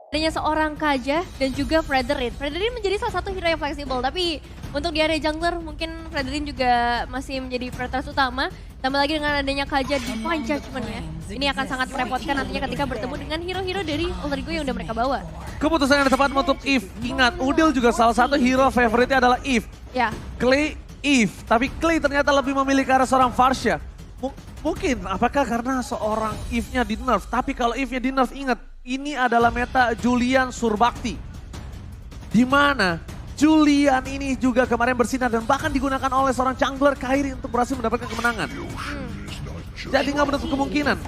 adanya seorang Kaja dan juga Fredrin. Fredrin menjadi salah satu hero yang fleksibel, tapi untuk di area jungler mungkin Fredrin juga masih menjadi prioritas utama. Tambah lagi dengan adanya Kaja di Divine Judgment ya. Ini akan sangat merepotkan nantinya ketika bertemu dengan hero-hero dari Alter Ego yang udah mereka bawa. Keputusan yang tepat untuk Eve. Ingat, Udil juga salah satu hero favoritnya adalah Eve. Ya. Clay, Eve. Tapi Clay ternyata lebih memilih ke arah seorang Farsha. Mungkin, apakah karena seorang Eve-nya di nerf? Tapi kalau Eve-nya di nerf, ingat, ini adalah meta Julian Surbakti. Di mana Julian ini juga kemarin bersinar dan bahkan digunakan oleh seorang jungler Kairi untuk berhasil mendapatkan kemenangan. Jadi nggak menutup kemungkinan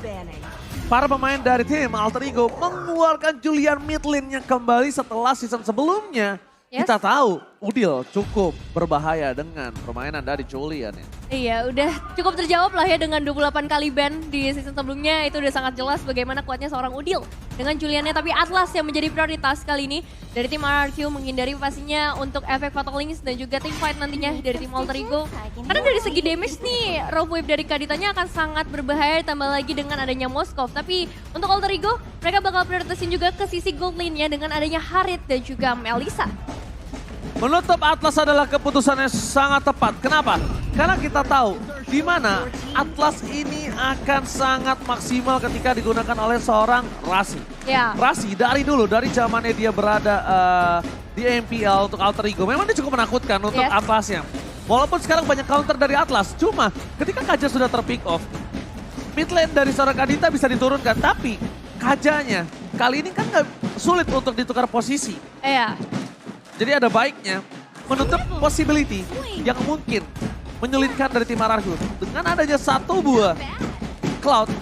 para pemain dari tim Alter Ego mengeluarkan Julian mid lane-nya kembali setelah season sebelumnya. Yes. Kita tahu Udil cukup berbahaya dengan permainan dari Julian ya. Iya, udah cukup terjawab lah ya dengan 28 kali ban di season sebelumnya. Itu udah sangat jelas bagaimana kuatnya seorang Udil dengan Juliannya. Tapi Atlas yang menjadi prioritas kali ini dari tim RRQ menghindari pastinya untuk efek Fatal Links dan juga tim fight nantinya dari tim Alter Ego. Karena dari segi damage nih, Rogue Wave dari Kaditanya akan sangat berbahaya tambah lagi dengan adanya Moskov. Tapi untuk Alter Ego, mereka bakal prioritasin juga ke sisi gold lane-nya dengan adanya Harit dan juga Melissa. Menutup Atlas adalah keputusan yang sangat tepat. Kenapa? Karena kita tahu di mana Atlas ini akan sangat maksimal ketika digunakan oleh seorang Rasi. Ya. Rasi dari dulu, dari zamannya dia berada di MPL untuk Alter Ego, memang dia cukup menakutkan untuk Atlasnya. Walaupun sekarang banyak counter dari Atlas, cuma ketika Kaja sudah terpick off, mid lane dari seorang Kadita bisa diturunkan, tapi Kajanya kali ini kan nggak sulit untuk ditukar posisi. Iya. Jadi ada baiknya menutup possibility yang mungkin menyulitkan dari tim RRQ. Dengan adanya satu buah Cloud,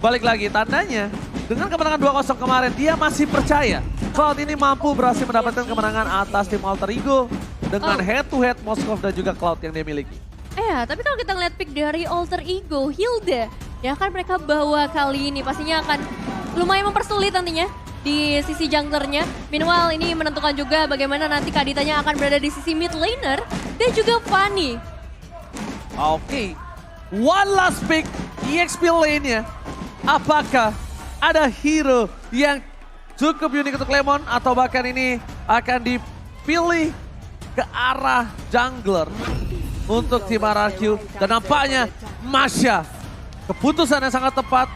balik lagi tandanya dengan kemenangan 2-0 kemarin dia masih percaya Cloud ini mampu berhasil mendapatkan kemenangan atas tim Alter Ego dengan head to head Moskov dan juga Cloud yang dia miliki. Tapi kalau kita ngeliat pick dari Alter Ego, Hilda, ya kan mereka bawa kali ini pastinya akan lumayan mempersulit nantinya di sisi junglernya. Meanwhile ini menentukan juga bagaimana nanti Kaditanya akan berada di sisi mid laner dan juga Fanny. Oke, one last pick EXP lane-nya. Apakah ada hero yang cukup unik untuk Lemon atau bahkan ini akan dipilih ke arah jungler untuk tim RRQ. Dan nampaknya Masya, keputusan yang sangat tepat.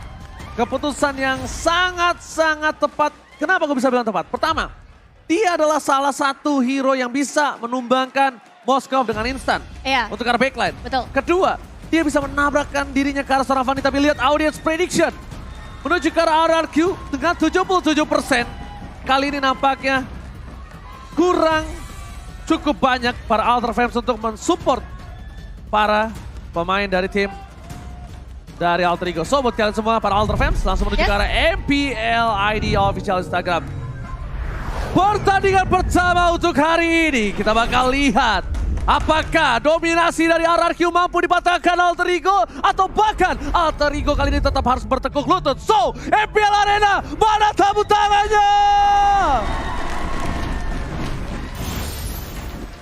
Keputusan yang sangat-sangat tepat. Kenapa gue bisa bilang tepat? Pertama, dia adalah salah satu hero yang bisa menumbangkan Moskov dengan instan. Iya. Untuk arah backline. Betul. Kedua, dia bisa menabrakkan dirinya ke arah seorang Fanny. Tapi lihat audience prediction. Menuju ke arah RRQ dengan 77%. Kali ini nampaknya kurang cukup banyak para Alter Fans untuk mensupport para pemain dari tim dari Alter Ego. So buat kalian semua para Alter Fans langsung menuju ke arah MPL ID official Instagram. Pertandingan pertama untuk hari ini kita bakal lihat apakah dominasi dari RRQ mampu dipatahkan Alter Ego atau bahkan Alter Ego kali ini tetap harus bertekuk lutut. So MPL Arena, mana tepuk tangannya?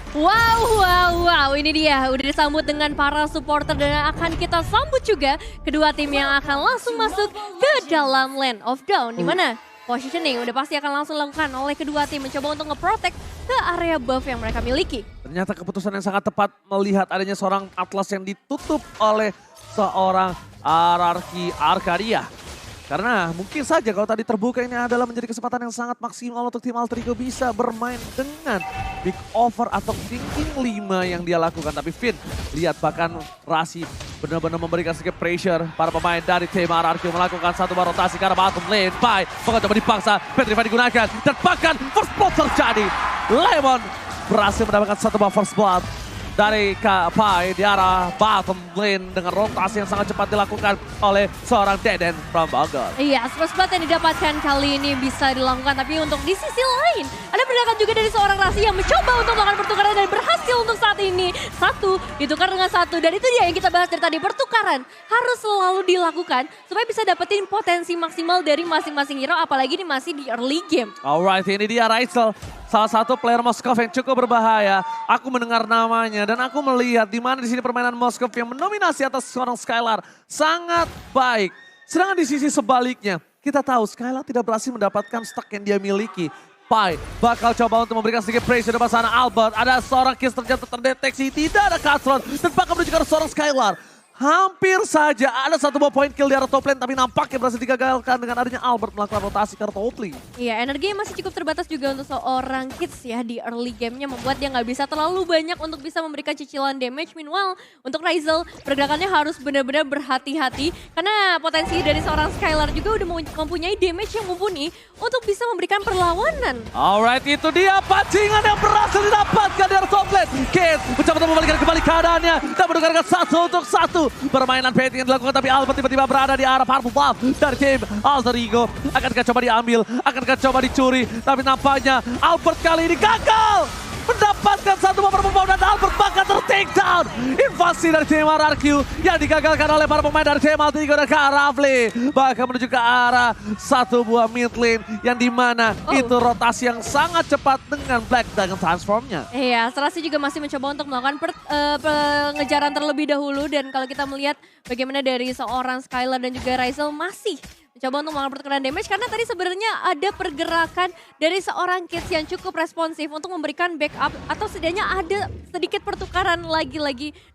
Wow, ini dia udah disambut dengan para supporter dan akan kita sambut juga kedua tim yang akan langsung masuk ke dalam Land of Dawn. Dimana positioning udah pasti akan langsung dilakukan oleh kedua tim mencoba untuk nge-protect ke area buff yang mereka miliki. Ternyata keputusan yang sangat tepat melihat adanya seorang Atlas yang ditutup oleh seorang RRQ Arcadia. Karena mungkin saja kalau tadi terbuka ini adalah menjadi kesempatan yang sangat maksimal untuk tim Alter Ego bisa bermain dengan big over atau thinking 5 yang dia lakukan. Tapi Finn, lihat bahkan Rasi benar-benar memberikan sedikit pressure para pemain dari tim RRQ melakukan satu buah rotasi karena bottom lane. Bahkan coba dipaksa, Petrify digunakan dan bahkan first blood terjadi. Lemon berhasil mendapatkan satu buah first blood dari Pai di arah bottom lane dengan rotasi yang sangat cepat dilakukan oleh seorang Deden from Bogor. Iya, first blood yang didapatkan kali ini bisa dilakukan, tapi untuk di sisi lain ada pergerakan juga dari seorang Rasi yang mencoba untuk melakukan pertukaran dan berhasil untuk saat ini. Satu ditukar dengan satu dan itu dia yang kita bahas dari tadi, pertukaran harus selalu dilakukan supaya bisa dapetin potensi maksimal dari masing-masing hero apalagi ini masih di early game. Alright, ini dia Raisel. Salah satu player Moskov yang cukup berbahaya. Aku mendengar namanya dan aku melihat di mana di sini permainan Moskov yang mendominasi atas seorang Skylar sangat baik. Sedangkan di sisi sebaliknya, kita tahu Skylar tidak berhasil mendapatkan stack yang dia miliki. Pai bakal coba untuk memberikan sedikit pressure di sana Albert. Ada seorang Kiss ternyata terdeteksi, tidak ada Cutthroat. Dan bakal menuju ke seorang Skylar. Hampir saja ada satu buah point kill di arah top lane, tapi nampaknya berhasil digagalkan dengan adanya Albert melakukan rotasi ke arah top lane. Iya, energinya masih cukup terbatas juga untuk seorang Kids ya di early gamenya, membuat dia nggak bisa terlalu banyak untuk bisa memberikan cicilan damage. Meanwhile, untuk Ryzel pergerakannya harus benar-benar berhati-hati karena potensi dari seorang Skylar juga udah mempunyai damage yang mumpuni untuk bisa memberikan perlawanan. Alright, itu dia pancingan yang berhasil didapatkan di arah top lane. Kids mencoba untuk membalikan kembali keadaannya dan menukarkan 1-1. Permainan baiting yang dilakukan, tapi Albert tiba-tiba berada di arah Purple Buff dari tim Alter Ego. Akankah coba diambil, akankah coba dicuri, tapi nampaknya Albert kali ini gagal mendapatkan satu buah purple buff dan Albert bakal ter-take down. Invasi dari tim RRQ yang digagalkan oleh para pemain dari tim Alter Ego dan Kak Rafli. Bahkan menuju ke arah satu buah mid lane yang dimana itu rotasi yang sangat cepat dengan Black Dragon transformnya. Iya, Serasi juga masih mencoba untuk melakukan pengejaran terlebih dahulu, dan kalau kita melihat bagaimana dari seorang Skylar dan juga Ryzel masih mencoba untuk melakukan pertukaran damage karena tadi sebenarnya ada pergerakan dari seorang Kids yang cukup responsif untuk memberikan backup atau setidaknya ada sedikit pertukaran lagi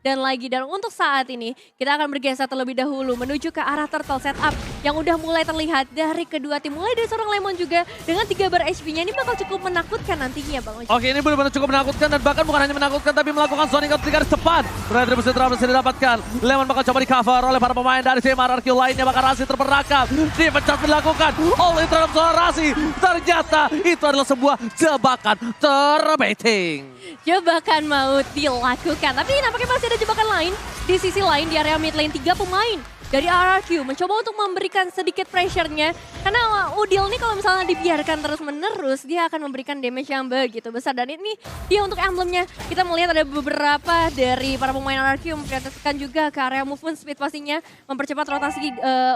dan lagi. Dan untuk saat ini kita akan bergeser terlebih dahulu menuju ke arah turtle setup yang udah mulai terlihat dari kedua tim. Mulai dari seorang Lemon juga dengan 3 bar HP-nya, ini bakal cukup menakutkan nantinya Bang Oji. Oke, ini benar-benar cukup menakutkan dan bahkan bukan hanya menakutkan tapi melakukan zoning out 3 garis depan. Retribusi berhasil didapatkan. Lemon bakal coba di cover oleh para pemain dari tim RRQ lainnya, bakal Rasi terperangkap. Dipecat dilakukan oleh terhadap seorang Rasi. Ternyata itu adalah sebuah jebakan terbaiting. Jebakan mau dilakukan, tapi nampaknya masih ada jebakan lain. Di sisi lain di area mid lane 3 pemain dari RRQ mencoba untuk memberikan sedikit pressure-nya. Karena Udil nih kalau misalnya dibiarkan terus-menerus, dia akan memberikan damage yang begitu besar. Dan ini dia untuk emblemnya. Kita melihat ada beberapa dari para pemain RRQ yang memprioritaskan juga ke area movement speed pastinya. Mempercepat rotasi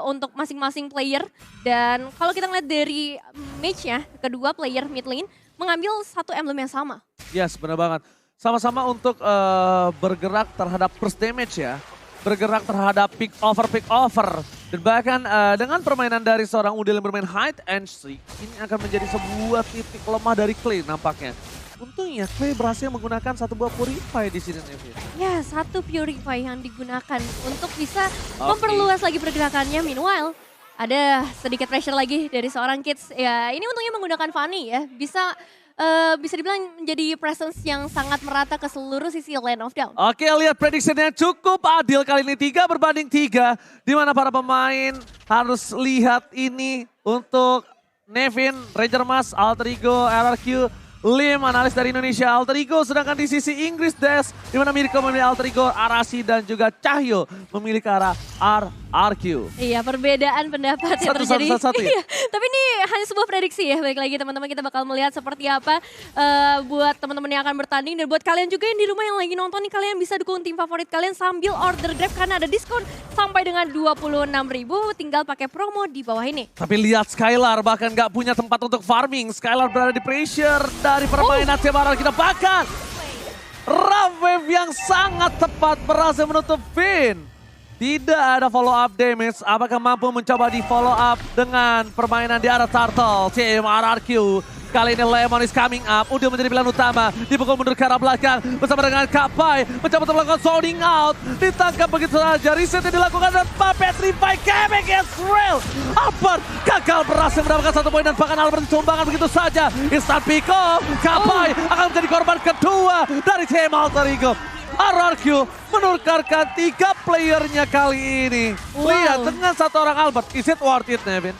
untuk masing-masing player. Dan kalau kita ngeliat dari match-nya, kedua player mid lane mengambil satu emblem yang sama. Yes, benar banget. Sama-sama untuk bergerak terhadap first damage ya. Bergerak terhadap pick over. Dan bahkan dengan permainan dari seorang Udil yang bermain hide and seek, ini akan menjadi sebuah titik lemah dari Clay nampaknya. Untungnya Clay berhasil menggunakan satu buah Purify di sini, Nevin. Ya, satu Purify yang digunakan untuk bisa memperluas lagi pergerakannya. Meanwhile, ada sedikit pressure lagi dari seorang Kids. Ya, ini untungnya menggunakan Fanny ya. Bisa dibilang menjadi presence yang sangat merata ke seluruh sisi Land of Dawn. Oke, lihat prediksinya cukup adil kali ini 3-3. Di mana para pemain harus lihat ini untuk Nevin, Ranger Mas, Alter Ego, RRQ, Lim, analis dari Indonesia, Alter Ego. Sedangkan di sisi Inggris Des, di mana Mirko memilih Alter Ego, Arasi dan juga Cahyo memilih ke arah RRQ. Iya, perbedaan pendapat yang terjadi. Satu, ya? Iya, tapi ini hanya sebuah prediksi ya. Baik lagi teman-teman, kita bakal melihat seperti apa buat teman-teman yang akan bertanding. Dan buat kalian juga yang di rumah yang lagi nonton nih, kalian bisa dukung tim favorit kalian sambil order Grab karena ada diskon sampai dengan 26.000. Tinggal pakai promo di bawah ini. Tapi lihat Skylar bahkan gak punya tempat untuk farming. Skylar berada di pressure dari permainan Cemaran. Kita bahkan Ram Wave yang sangat tepat berhasil menutup Finn. Tidak ada follow up damage. Apakah mampu mencoba di follow up dengan permainan di arah Turtle tim RRQ? Kali ini Lemon is coming up. Udil menjadi pilihan utama. Dipukul mundur ke arah belakang. Bersama dengan Kapai. Mencoba untuk melakukan sounding out. Ditangkap begitu saja. Reset yang dilakukan dan Puppet Revive. Kebek Israel. Albert gagal berhasil mendapatkan satu poin. Dan bahkan Albert ditumbangkan begitu saja. Instant pick off. Kapai akan menjadi korban kedua dari tim Alter Ego. RRQ menukarkan 3 playernya kali ini. Lihat dengan satu orang Albert. Is it worth it, Nevin?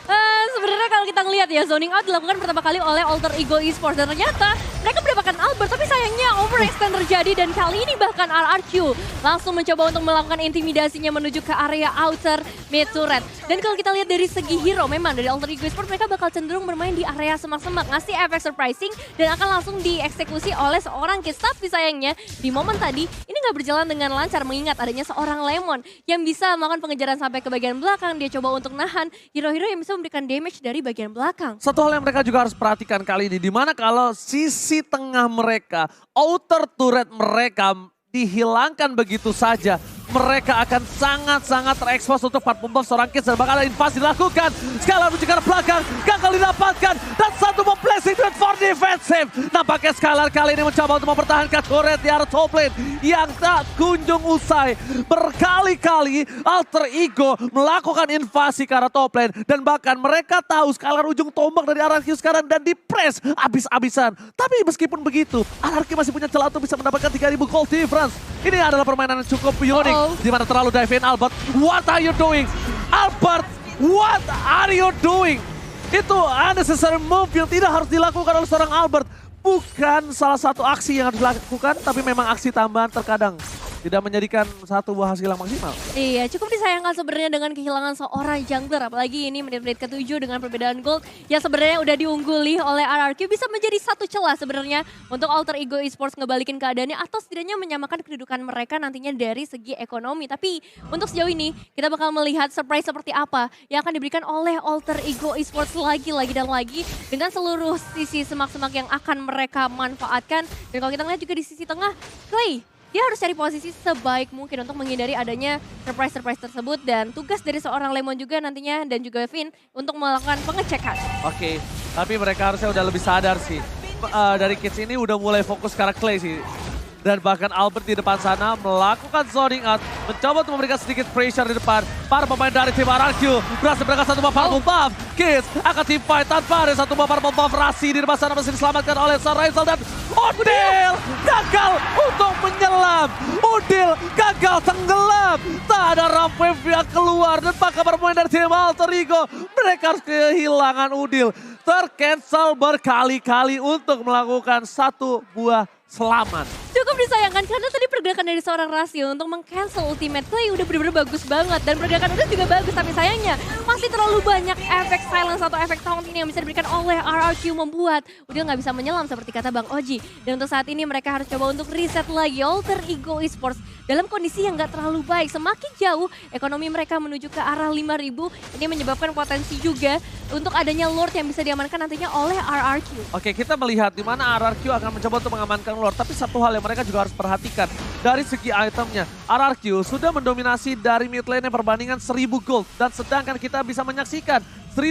Sebenarnya kalau kita ngelihat ya, zoning out dilakukan pertama kali oleh Alter Ego Esports. Dan ternyata mereka mendapatkan Albert, tapi sayangnya overextend terjadi. Dan kali ini bahkan RRQ langsung mencoba untuk melakukan intimidasinya menuju ke area outer mid turret. Dan kalau kita lihat dari segi hero, memang dari Alter Ego Esports mereka bakal cenderung bermain di area semak-semak. Ngasih efek surprising dan akan langsung dieksekusi oleh seorang Kids. Tapi sayangnya di momen tadi, ini nggak berjalan dengan lancar mengingat adanya seorang Lemon yang bisa melakukan pengejaran sampai ke bagian belakang. Dia coba untuk nahan hero-hero yang bisa memberikan damage dari bagian belakang. Satu hal yang mereka juga harus perhatikan kali ini, dimana kalau sisi tengah mereka, outer turret mereka dihilangkan begitu saja, mereka akan sangat-sangat terekspos untuk part buff seorang Kids dan bakal ada invasi dilakukan. Skylar menuju ke arah belakang, gagal didapatkan dan satu bomb placing duet for defensive. Nampaknya Skylar kali ini mencoba untuk mempertahankan turret di arah top lane yang tak kunjung usai. Berkali-kali Alter Ego melakukan invasi ke arah top lane dan bahkan mereka tahu Skylar ujung tombak dari RRQ sekarang dan di-press abis-abisan. Tapi meskipun begitu, RRQ masih punya celah untuk bisa mendapatkan 3.000 gold difference. Ini adalah permainan yang cukup unik. Di mana terlalu dive in Albert. What are you doing? Albert, what are you doing? Itu unnecessary move yang tidak harus dilakukan oleh seorang Albert. Bukan salah satu aksi yang harus dilakukan, tapi memang aksi tambahan terkadang tidak menjadikan satu buah hasil yang maksimal. Iya, cukup disayangkan sebenarnya dengan kehilangan seorang jungler. Apalagi ini menit-menit ke-7 dengan perbedaan gold yang sebenarnya udah diungguli oleh RRQ. Bisa menjadi satu celah sebenarnya untuk Alter Ego Esports ngebalikin keadaannya atau setidaknya menyamakan kedudukan mereka nantinya dari segi ekonomi. Tapi untuk sejauh ini kita bakal melihat surprise seperti apa yang akan diberikan oleh Alter Ego Esports lagi dan lagi dengan seluruh sisi semak-semak yang akan mereka manfaatkan. Dan kalau kita lihat juga di sisi tengah, Clay, dia harus cari posisi sebaik mungkin untuk menghindari adanya surprise-surprise tersebut. Dan tugas dari seorang Lemon juga nantinya dan juga Vin untuk melakukan pengecekan. Oke, tapi mereka harusnya udah lebih sadar sih. Dari Kids ini udah mulai fokus ke arah Clay sih. Dan bahkan Albert di depan sana melakukan zoning out. Mencoba untuk memberikan sedikit pressure di depan. Para pemain dari tim RRQ berhasil memberikan satu purple buff. Kids akan team fight tanpa ada satu purple buff. Rasi di depan sana masih diselamatkan oleh Rizal dan Udil gagal untuk menyelam. Udil gagal tenggelam. Tak ada ramp wave yang keluar. Dan bahkan bermain dari tim Alter Ego. Mereka harus kehilangan Udil. Tercancel berkali-kali untuk melakukan satu buah selamat. Cukup disayangkan karena tadi pergerakan dari seorang Rasio untuk meng-cancel ultimate Clay udah bener-bener bagus banget. Dan pergerakan Udil juga bagus, tapi sayangnya masih terlalu banyak efek silence atau efek taunting yang bisa diberikan oleh RRQ membuat Udil nggak bisa menyelam seperti kata Bang Oji. Dan untuk saat ini mereka harus coba untuk reset lagi Alter Ego Esports dalam kondisi yang nggak terlalu baik. Semakin jauh ekonomi mereka menuju ke arah 5.000, ini menyebabkan potensi juga untuk adanya Lord yang bisa diamankan nantinya oleh RRQ. Oke, kita melihat di mana RRQ akan mencoba untuk mengamankan Lord, tapi satu hal yang mereka juga harus perhatikan dari segi itemnya. RRQ sudah mendominasi dari mid lane perbandingan 1.000 gold dan sedangkan kita bisa menyaksikan 1.000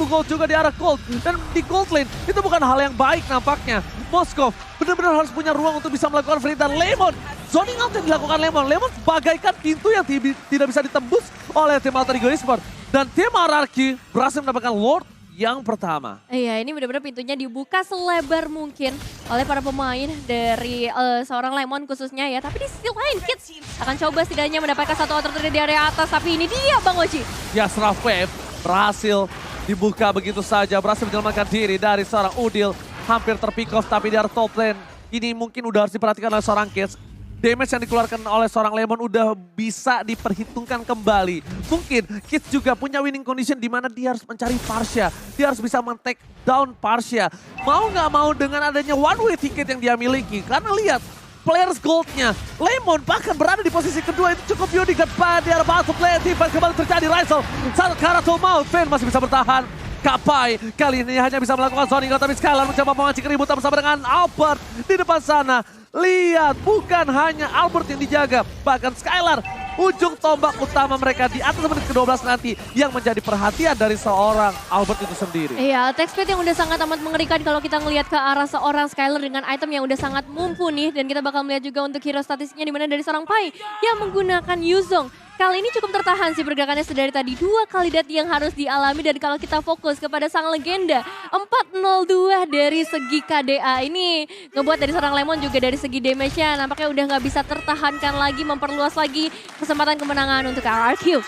gold juga di arah gold. Dan di gold lane itu bukan hal yang baik nampaknya. Moskov benar-benar harus punya ruang untuk bisa melakukan free dan Lemon. Zoning out yang dilakukan Lemon. Lemon bagaikan pintu yang tidak bisa ditembus oleh tim Alter Ego Esports. Dan tim RRQ berhasil mendapatkan Lord yang pertama. Iya, ini benar-benar pintunya dibuka selebar mungkin oleh para pemain dari seorang Lemon khususnya ya. Tapi di sisi lain Kids akan coba setidaknya mendapatkan satu outer trade di area atas. Tapi ini dia Bang Oji. Ya, Rough Wave berhasil dibuka begitu saja. Berhasil menyelamatkan diri dari seorang Udil. Hampir terpick off tapi di arah top lane. Ini mungkin udah harus diperhatikan oleh seorang Kids. Damage yang dikeluarkan oleh seorang Lemon udah bisa diperhitungkan kembali. Mungkin Kids juga punya winning condition di mana dia harus mencari Parsha. Dia harus bisa men-take down Parsha. Mau nggak mau dengan adanya one way ticket yang dia miliki. Karena lihat players goldnya. Lemon bahkan berada di posisi kedua itu cukup unik. Dan di arah batu play defense kembali terjadi. Rizal saat ke arah Tomau. Fen masih bisa bertahan. Kapai kali ini hanya bisa melakukan zoning, tapi Skylar mencoba memancing keributan bersama dengan Albert di depan sana. Lihat, bukan hanya Albert yang dijaga, bahkan Skylar ujung tombak utama mereka di atas menit ke-12 nanti yang menjadi perhatian dari seorang Albert itu sendiri. Iya, attack speed yang udah sangat amat mengerikan kalau kita ngelihat ke arah seorang Skylar dengan item yang udah sangat mumpuni. Dan kita bakal melihat juga untuk hero statistiknya di mana dari seorang Pai yang menggunakan Yuzong. Kali ini cukup tertahan sih pergerakannya sedari tadi. 2 kali death yang harus dialami dan kalau kita fokus kepada sang legenda 402 dari segi KDA ini ngebuat dari seorang Lemon juga dari segi damage-nya nampaknya udah nggak bisa tertahankan lagi, memperluas lagi kesempatan kemenangan untuk RRQ.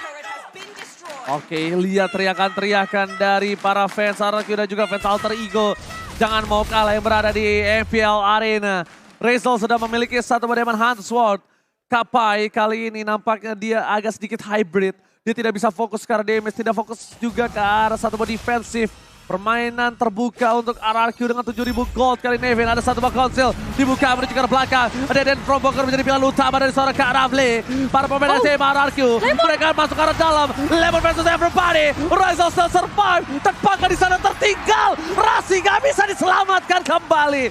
Oke, lihat teriakan-teriakan dari para fans RRQ dan juga fans Alter Ego. Jangan mau kalah yang berada di MPL Arena. Rizal sudah memiliki satu Diamond Hunt Sword. Kapai kali ini nampaknya dia agak sedikit hybrid. Dia tidak bisa fokus ke arah damage, tidak fokus juga ke arah satu buah defensif. Permainan terbuka untuk RRQ dengan 7.000 gold kali Nevin. Ada satu buah konsil dibuka menuju ke arah belakang. Ada Dan Fromboker menjadi pilihan utama dari seorang Kak Rafli. Para pemain dari tim RRQ. Mereka masuk ke arah dalam. Lemon versus everybody. Rizal still survive. Terpakai di sana tertinggal. Rasi gak bisa diselamatkan kembali.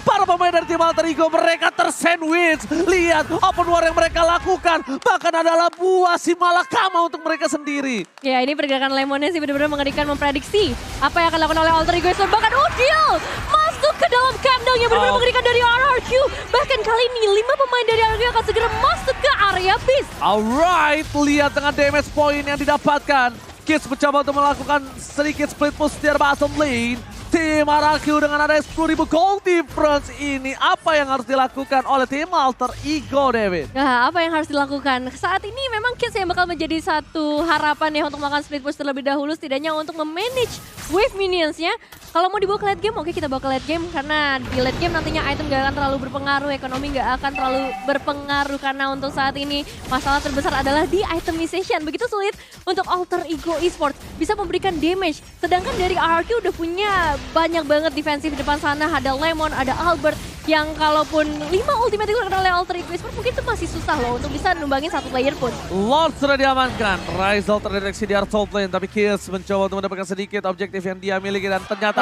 Para pemain dari tim Alter Ego mereka tersandwich. Lihat open war yang mereka lakukan. Bahkan adalah buah si malakama untuk mereka sendiri. Ya ini pergerakan Lemonnya sih benar-benar mengerikan, memprediksi apa yang akan dilakukan oleh Alter Ego. Bahkan Udil masuk ke dalam kandang yang benar-benar mengerikan dari RRQ. Bahkan kali ini 5 pemain dari RRQ akan segera masuk ke area Beast. Alright, lihat dengan damage point yang didapatkan. Kids mencoba untuk melakukan sedikit split push di bottom lane. Tim RRQ dengan ada 10.000 gold difference ini. Apa yang harus dilakukan oleh tim Alter Ego, David? Nah, apa yang harus dilakukan? Saat ini memang Kids yang bakal menjadi satu harapan ya untuk melakukan split push terlebih dahulu. Setidaknya untuk memanage wave minionsnya. Kalau mau dibawa ke late game, oke kita bawa ke late game. Karena di late game nantinya item gak akan terlalu berpengaruh. Ekonomi gak akan terlalu berpengaruh. Karena untuk saat ini masalah terbesar adalah di itemization. Begitu sulit untuk Alter Ego Esports bisa memberikan damage. Sedangkan dari RRQ udah punya banyak banget defensif di depan sana. Ada Lemon, ada Albert. Yang kalaupun 5 ultimate itu oleh Alter Ego Esports mungkin itu masih susah loh untuk bisa numbangin satu player pun. Lord sudah diamankan. Rizal terdeteksi di top lane. Tapi Kills mencoba untuk mendapatkan sedikit objektif yang dia miliki. Dan ternyata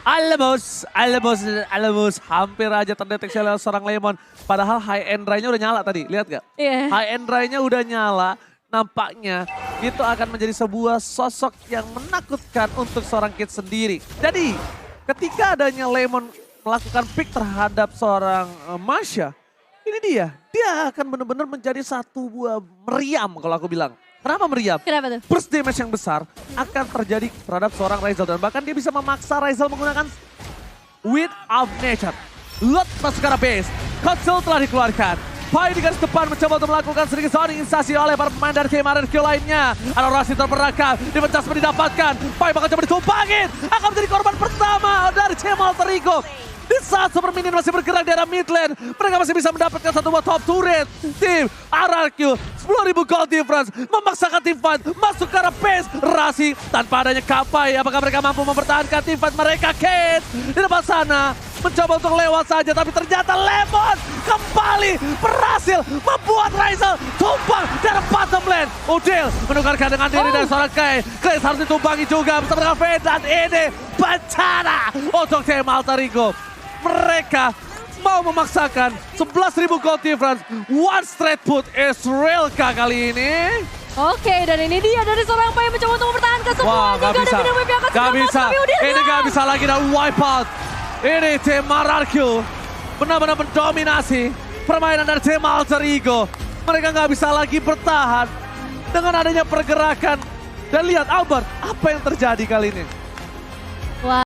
Alamos hampir aja terdeteksi oleh seorang Lemon. Padahal high end ray-nya udah nyala tadi. Lihat gak? Yeah. High end ray-nya udah nyala. Nampaknya itu akan menjadi sebuah sosok yang menakutkan untuk seorang Kids sendiri. Jadi ketika adanya Lemon melakukan pick terhadap seorang Masha, ini dia akan benar-benar menjadi satu buah meriam kalau aku bilang. Kenapa meriam? Kenapa tuh? Burst damage yang besar akan terjadi terhadap seorang Rizal. Dan bahkan dia bisa memaksa Rizal menggunakan Wind of Nature. Lot masuk ke arah base. Konsol telah dikeluarkan. Pai di garis depan mencoba untuk melakukan sedikit zoning instasi oleh para pemain dari tim RRQ lainnya. Ada Rasi terperangkap, defense didapatkan. Pai bakal coba ditumpangin. Akan menjadi korban pertama dari tim Alter Ego. Di saat Super Minion masih bergerak di arah mid lane, mereka masih bisa mendapatkan satu buah top turret. Tim RRQ 10.000 gold difference memaksakan tim fight masuk ke arah base. Rasi tanpa adanya Kapai, apakah mereka mampu mempertahankan tim fight mereka? Kate di depan sana mencoba untuk lewat saja, tapi ternyata Lemon kembali berhasil membuat Rizal tumpang dari bottom lane. Udil menukarkan dengan diri dari seorang Kai. Kai harus ditumpangi juga bersama dengan Fade, dan ini bencana untuk tim Alter Ego. Mereka mau memaksakan 11.000 gold difference. One straight put Israelka kali ini. Oke, dan ini dia dari seorang Pai yang mencoba untuk mempertahankan semuanya. Wah, gak bisa. Gak bisa. Ini gak bisa lagi dan wipe out. Ini tim RRQ benar-benar mendominasi permainan dari tim Alter Ego. Mereka gak bisa lagi bertahan dengan adanya pergerakan. Dan lihat Albert, apa yang terjadi kali ini?